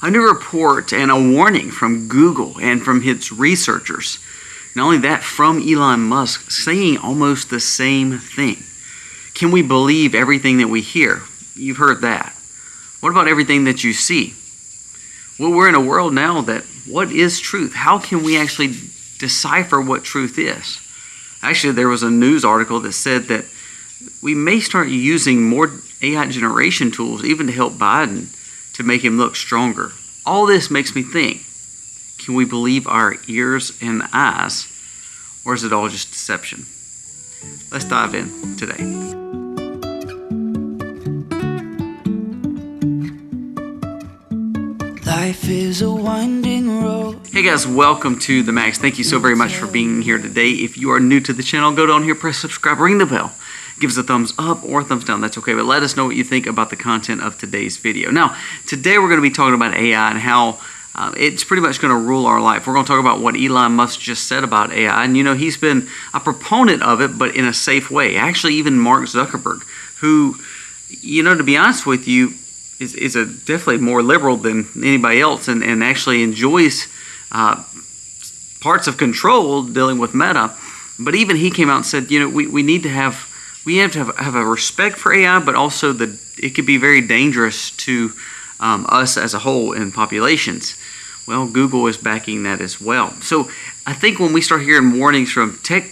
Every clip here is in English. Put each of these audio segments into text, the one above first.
A new report and a warning from Google and from its researchers. Not only that, from Elon Musk saying almost the same thing. Can we believe everything that we hear? You've heard that. What about everything that you see? Well, we're in a world now that what is truth? How can we actually decipher what truth is? Actually, there was a news article that said that we may start using more AI generation tools even to help Biden to make him look stronger. All this makes me think, can we believe our ears and eyes, or is it all just deception? Let's dive in today. Life is a winding road. Hey guys, welcome to The Max. Thank you so very much for being here today. If you are new to the channel, go down here, press subscribe, ring the bell. Give us a thumbs up or a thumbs down, that's okay, but let us know what you think about the content of today's video. Now, today we're going to be talking about AI and how it's pretty much going to rule our life. We're going to talk about what Elon Musk just said about AI, and you know, he's been a proponent of it, but in a safe way. Actually, even Mark Zuckerberg, who, you know, to be honest with you, is definitely more liberal than anybody else and actually enjoys parts of control dealing with Meta. But even he came out and said, you know, we have to have a respect for AI, but also it could be very dangerous to us as a whole in populations. Well, Google is backing that as well. So I think when we start hearing warnings from tech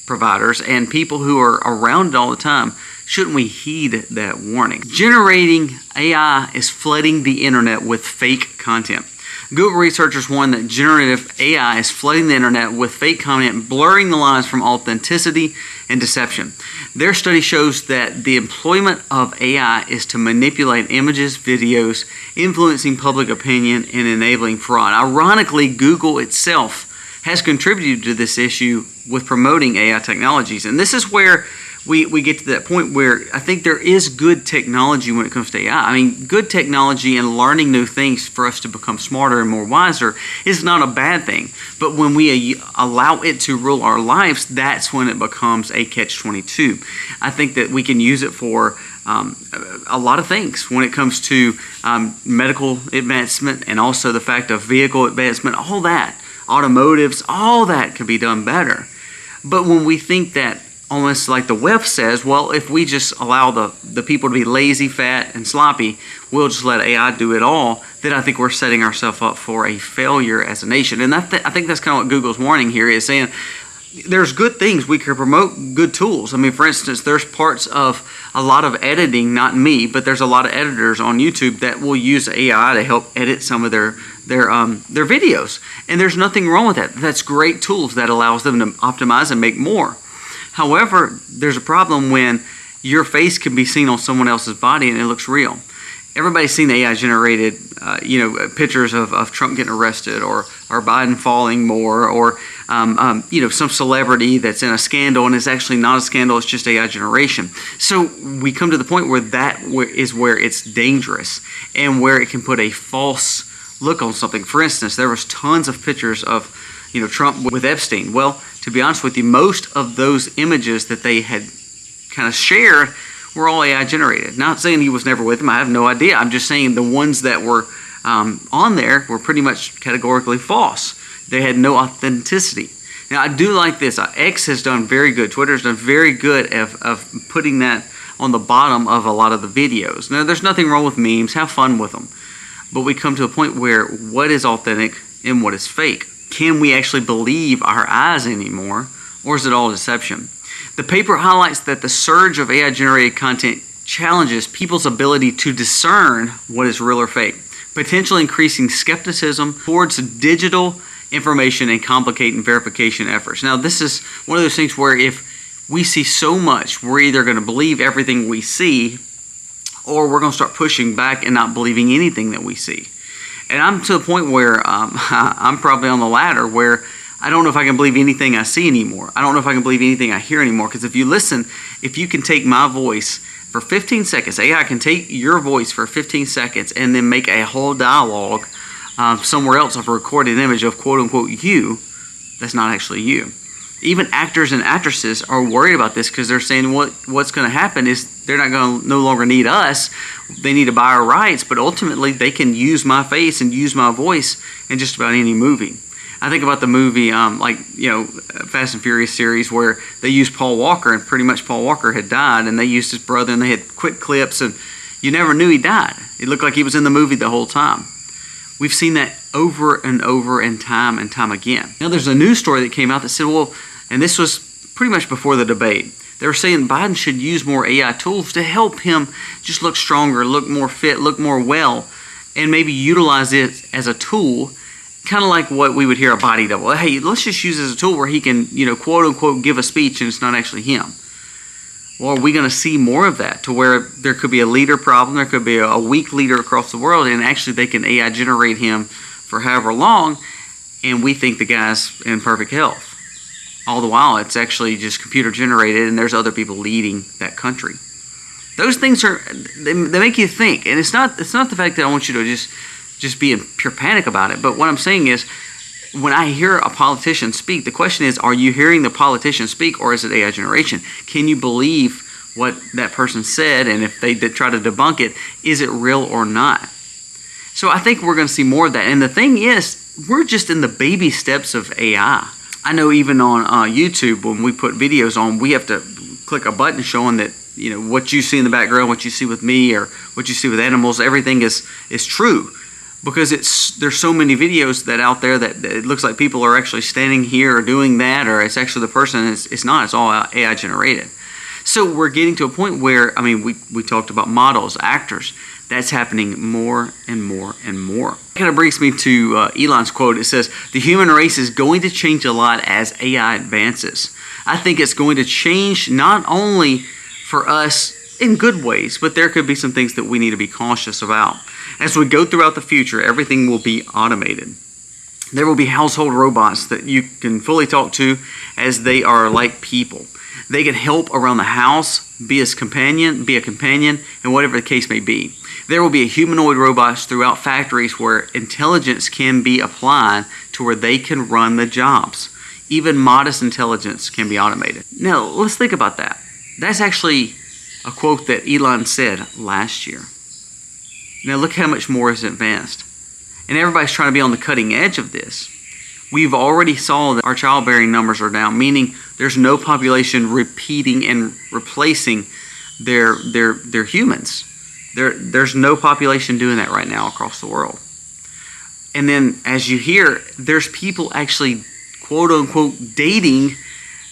providers and people who are around it all the time, shouldn't we heed that warning? Generating AI is flooding the internet with fake content. Google researchers warn that generative AI is flooding the internet with fake content, blurring the lines from authenticity and deception. Their study shows that the employment of AI is to manipulate images, videos, influencing public opinion, and enabling fraud. Ironically, Google itself has contributed to this issue with promoting AI technologies. And this is where we get to that point where I think there is good technology when it comes to AI. I mean, good technology and learning new things for us to become smarter and more wiser is not a bad thing. But when we allow it to rule our lives, that's when it becomes a catch-22. I think that we can use it for a lot of things when it comes to medical advancement and also the fact of vehicle advancement, all that, automotives, all that can be done better. But when we think that almost like the web says, well, if we just allow the people to be lazy, fat, and sloppy, we'll just let AI do it all, then I think we're setting ourselves up for a failure as a nation. And I think that's kind of what Google's warning here is saying, there's good things. We can promote good tools. I mean, for instance, there's parts of a lot of editing, not me, but there's a lot of editors on YouTube that will use AI to help edit some of their videos. And there's nothing wrong with that. That's great tools that allows them to optimize and make more. However, there's a problem when your face can be seen on someone else's body and it looks real. Everybody's seen the AI-generated, pictures of Trump getting arrested or Biden falling more or, some celebrity that's in a scandal and it's actually not a scandal, it's just AI generation. So we come to the point where that is where it's dangerous and where it can put a false look on something. For instance, there was tons of pictures of Trump with Epstein. Well, to be honest with you, most of those images that they had kind of shared were all AI generated. Not saying he was never with him, I have no idea. I'm just saying the ones that were on there were pretty much categorically false. They had no authenticity. Now, I do like this. X has done very good. Twitter has done very good of putting that on the bottom of a lot of the videos. Now, there's nothing wrong with memes. Have fun with them. But we come to a point where what is authentic and what is fake? Can we actually believe our eyes anymore, or is it all deception? The paper highlights that the surge of AI-generated content challenges people's ability to discern what is real or fake, potentially increasing skepticism towards digital information and complicating verification efforts. Now, this is one of those things where if we see so much, we're either going to believe everything we see, or we're going to start pushing back and not believing anything that we see. And I'm to a point where I'm probably on the latter where I don't know if I can believe anything I see anymore. I don't know if I can believe anything I hear anymore. Because if you can take my voice for 15 seconds, AI can take your voice for 15 seconds and then make a whole dialogue somewhere else of a recorded image of quote unquote you, that's not actually you. Even actors and actresses are worried about this because they're saying what's going to happen is they're not going to no longer need us. They need to buy our rights, but ultimately they can use my face and use my voice in just about any movie. I think about the movie, Fast and Furious series, where they used Paul Walker, and pretty much Paul Walker had died, and they used his brother, and they had quick clips, and you never knew he died. It looked like he was in the movie the whole time. We've seen that over and over and time again. Now, there's a news story that came out that said, well, and this was pretty much before the debate, they were saying Biden should use more AI tools to help him just look stronger, look more fit, look more well, and maybe utilize it as a tool, kind of like what we would hear a body double. Hey, let's just use it as a tool where he can, quote unquote, give a speech and it's not actually him. Well, are we going to see more of that to where there could be a leader problem, there could be a weak leader across the world, and actually they can AI generate him for however long, and we think the guy's in perfect health. All the while, it's actually just computer generated, and there's other people leading that country. Those things they make you think, and it's not the fact that I want you to just be in pure panic about it. But what I'm saying is, when I hear a politician speak, the question is, are you hearing the politician speak, or is it AI generation? Can you believe what that person said? And if they try to debunk it, is it real or not? So I think we're going to see more of that. And the thing is, we're just in the baby steps of AI. I know even on YouTube, when we put videos on, we have to click a button showing that, what you see in the background, what you see with me, or what you see with animals, everything is true. Because there's so many videos that out there that it looks like people are actually standing here or doing that, or it's actually the person. It's not. It's all AI generated. So we're getting to a point where, we talked about models, actors. That's happening more and more and more. It kind of brings me to Elon's quote. It says, the human race is going to change a lot as AI advances. I think it's going to change not only for us in good ways, but there could be some things that we need to be cautious about. As we go throughout the future, everything will be automated. There will be household robots that you can fully talk to as they are like people. They can help around the house, be a companion, and whatever the case may be. There will be humanoid robots throughout factories where intelligence can be applied to where they can run the jobs. Even modest intelligence can be automated. Now, let's think about that. That's actually a quote that Elon said last year. Now look how much more is advanced. And everybody's trying to be on the cutting edge of this. We've already saw that our childbearing numbers are down, meaning there's no population repeating and replacing their humans. There's no population doing that right now across the world. And then as you hear, there's people actually quote unquote dating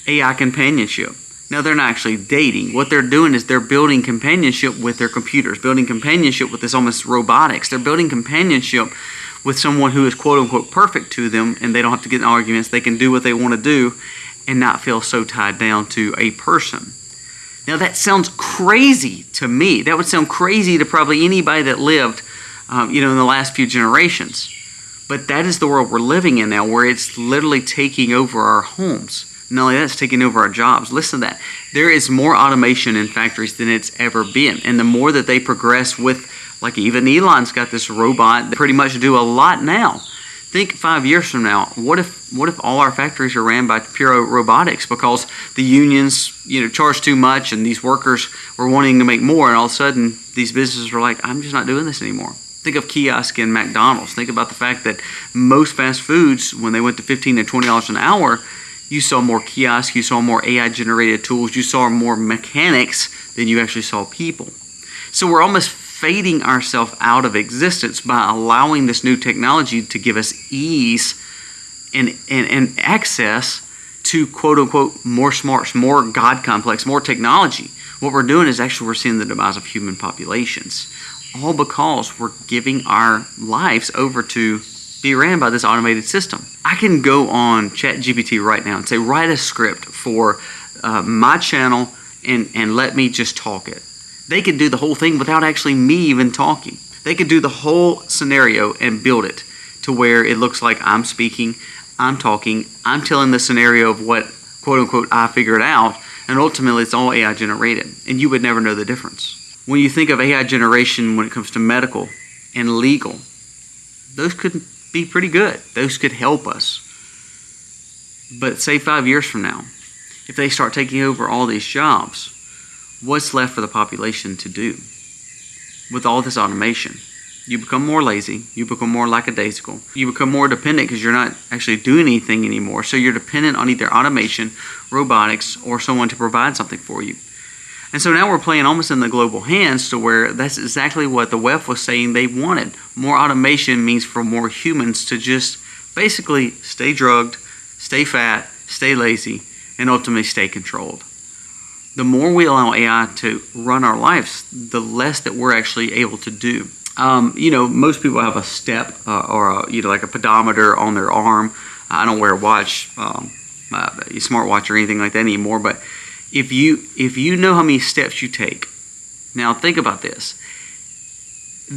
AI companionship. Now, they're not actually dating. What they're doing is they're building companionship with their computers, building companionship with this almost robotics. They're building companionship with someone who is quote-unquote perfect to them, and they don't have to get in arguments. They can do what they want to do and not feel so tied down to a person. Now, that sounds crazy to me. That would sound crazy to probably anybody that lived, in the last few generations. But that is the world we're living in now, where it's literally taking over our homes. Not only that, it's taking over our jobs. Listen to that. There is more automation in factories than it's ever been. And the more that they progress with, like even Elon's got this robot that pretty much do a lot now. Think 5 years from now, what if all our factories are ran by pure robotics because the unions, charge too much and these workers were wanting to make more, and all of a sudden these businesses were like, I'm just not doing this anymore. Think of kiosk in McDonald's. Think about the fact that most fast foods, when they went to $15 and $20 an hour, you saw more kiosks, you saw more AI-generated tools, you saw more mechanics than you actually saw people. So we're almost fading ourselves out of existence by allowing this new technology to give us ease and access to quote-unquote more smarts, more God complex, more technology. What we're doing is actually we're seeing the demise of human populations, all because we're giving our lives over to be ran by this automated system. I can go on ChatGPT right now and say, write a script for my channel and let me just talk it. They could do the whole thing without actually me even talking. They could do the whole scenario and build it to where it looks like I'm speaking, I'm talking, I'm telling the scenario of what, quote unquote, I figured out, and ultimately it's all AI generated, and you would never know the difference. When you think of AI generation when it comes to medical and legal, those could be pretty good. Those could help us. But say 5 years from now, if they start taking over all these jobs, what's left for the population to do with all this automation? You become more lazy, you become more lackadaisical, you become more dependent because you're not actually doing anything anymore. So you're dependent on either automation, robotics, or someone to provide something for you. And so now we're playing almost in the global hands to where that's exactly what the WEF was saying they wanted. More automation means for more humans to just basically stay drugged, stay fat, stay lazy, and ultimately stay controlled. The more we allow AI to run our lives, the less that we're actually able to do. Most people have a step or like a pedometer on their arm. I don't wear a watch, a smartwatch or anything like that anymore. But if you know how many steps you take, now think about this.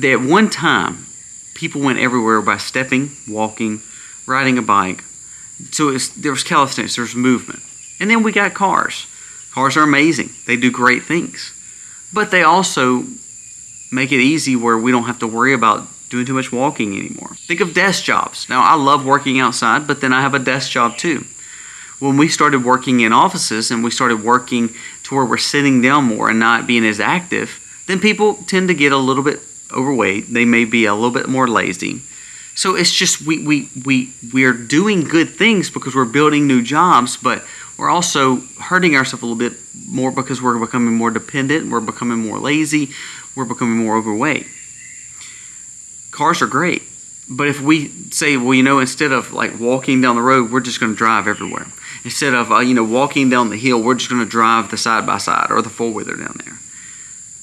At one time, people went everywhere by stepping, walking, riding a bike. So there was calisthenics, there was movement, and then we got cars. Cars are amazing. They do great things, but they also make it easy where we don't have to worry about doing too much walking anymore. Think of desk jobs. Now, I love working outside, but then I have a desk job too. When we started working in offices and we started working to where we're sitting down more and not being as active, then people tend to get a little bit overweight. They may be a little bit more lazy. So it's just we are doing good things because we're building new jobs, but we're also hurting ourselves a little bit more because we're becoming more dependent, we're becoming more lazy, we're becoming more overweight. Cars are great, but if we say, well, instead of like walking down the road, we're just going to drive everywhere. Instead of walking down the hill, we're just going to drive the side-by-side or the four-wheeler down there.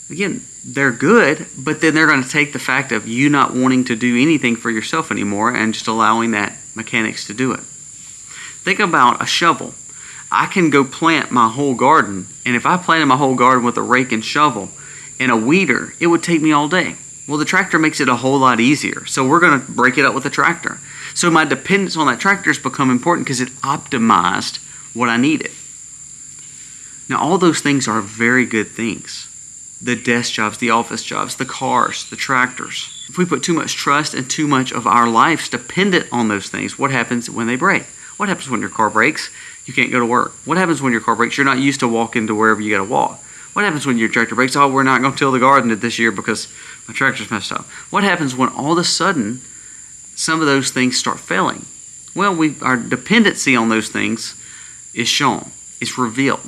Again, they're good, but then they're going to take the fact of you not wanting to do anything for yourself anymore and just allowing that mechanics to do it. Think about a shovel. I can go plant my whole garden, and if I planted my whole garden with a rake and shovel and a weeder, it would take me all day. Well, the tractor makes it a whole lot easier, so we're going to break it up with a tractor. So my dependence on that tractor has become important because it optimized what I needed. Now, all those things are very good things. The desk jobs, the office jobs, the cars, the tractors. If we put too much trust and too much of our lives dependent on those things, what happens when they break? What happens when your car breaks? You can't go to work. What happens when your car breaks? You're not used to walking to wherever you got to walk. What happens when your tractor breaks? Oh, we're not going to till the garden this year because my tractor's messed up. What happens when all of a sudden some of those things start failing? Well, our dependency on those things is shown. It's revealed.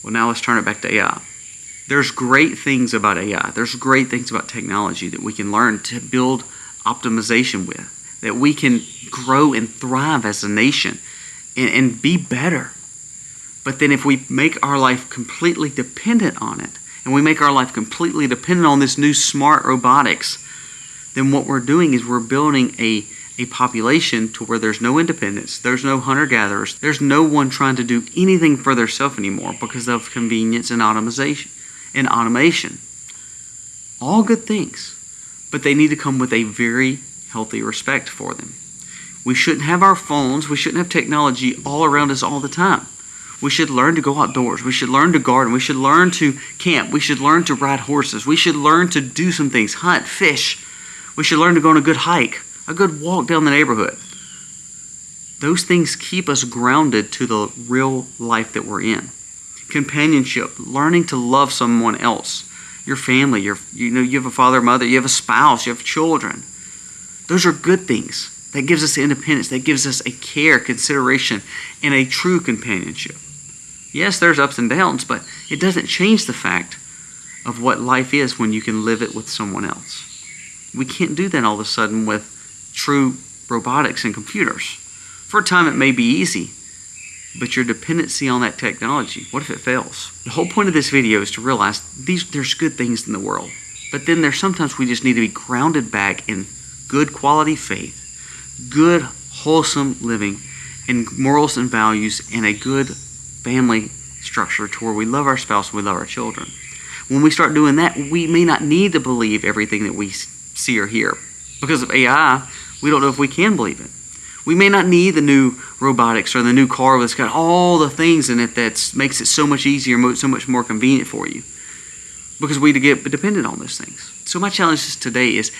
Well, now let's turn it back to AI. There's great things about AI. There's great things about technology that we can learn to build optimization with, that we can grow and thrive as a nation and be better. But then if we make our life completely dependent on it, and we make our life completely dependent on this new smart robotics, then what we're doing is we're building a population to where there's no independence, there's no hunter-gatherers, there's no one trying to do anything for themselves anymore because of convenience and automation. All good things, but they need to come with a very healthy respect for them. We shouldn't have our phones, we shouldn't have technology all around us all the time. We should learn to go outdoors. We should learn to garden. We should learn to camp. We should learn to ride horses. We should learn to do some things, hunt, fish. We should learn to go on a good hike, a good walk down the neighborhood. Those things keep us grounded to the real life that we're in. Companionship, learning to love someone else, your family, you have a father, mother, you have a spouse, you have children. Those are good things. That gives us independence. That gives us a care, consideration, and a true companionship. Yes, there's ups and downs, but it doesn't change the fact of what life is when you can live it with someone else. We can't do that all of a sudden with true robotics and computers. For a time it may be easy, but your dependency on that technology, what if it fails? The whole point of this video is to realize there's good things in the world, but then there's sometimes we just need to be grounded back in good quality faith, good, wholesome living, and morals and values, and a good family structure to where we love our spouse and we love our children. When we start doing that, we may not need to believe everything that we see or hear. Because of AI, we don't know if we can believe it. We may not need the new robotics or the new car that's got all the things in it that makes it so much easier, so much more convenient for you. Because we get dependent on those things. So my challenge today is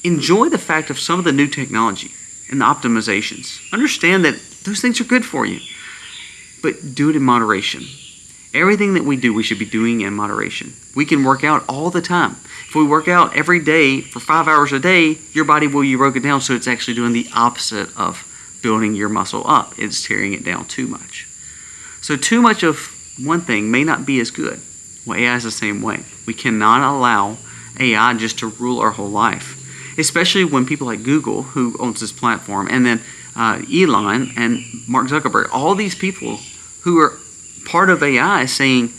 enjoy the fact of some of the new technology and the optimizations. Understand that those things are good for you, but do it in moderation. Everything that we do, we should be doing in moderation. We can work out all the time. If we work out every day for 5 hours a day, your body will be broken down, so it's actually doing the opposite of building your muscle up. It's tearing it down too much. So too much of one thing may not be as good. Well, AI is the same way. We cannot allow AI just to rule our whole life, especially when people like Google, who owns this platform, and then Elon and Mark Zuckerberg, all these people who are part of AI saying,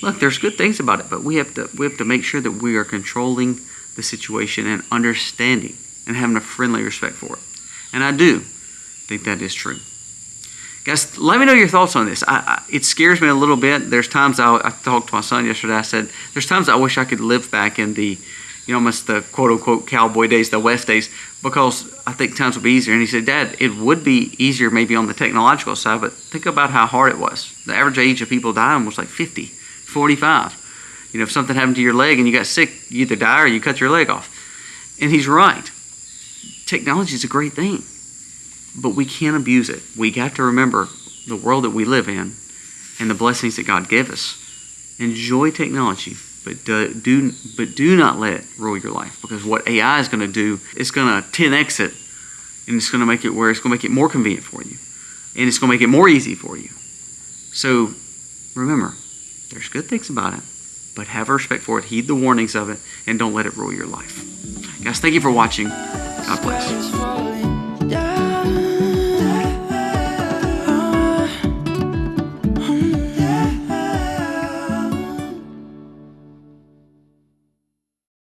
look, there's good things about it, but we have to make sure that we are controlling the situation and understanding and having a friendly respect for it. And I do think that is true. Guys, let me know your thoughts on this. It scares me a little bit. There's times I talked to my son yesterday. I said, there's times I wish I could live back in the, almost the quote-unquote cowboy days, the West days, because I think times would be easier. And he said, Dad, it would be easier maybe on the technological side, but think about how hard it was. The average age of people dying was like 50, 45. If something happened to your leg and you got sick, you either die or you cut your leg off. And he's right. Technology is a great thing, but we can't abuse it. We have to remember the world that we live in and the blessings that God gave us. Enjoy technology, but do not let it rule your life, because what AI is going to do, it's going to 10x it, and it's going to make it where it's going to make it more convenient for you, and it's going to make it more easy for you. So remember, there's good things about it, but have respect for it, heed the warnings of it, and don't let it rule your life. Guys, thank you for watching. God bless.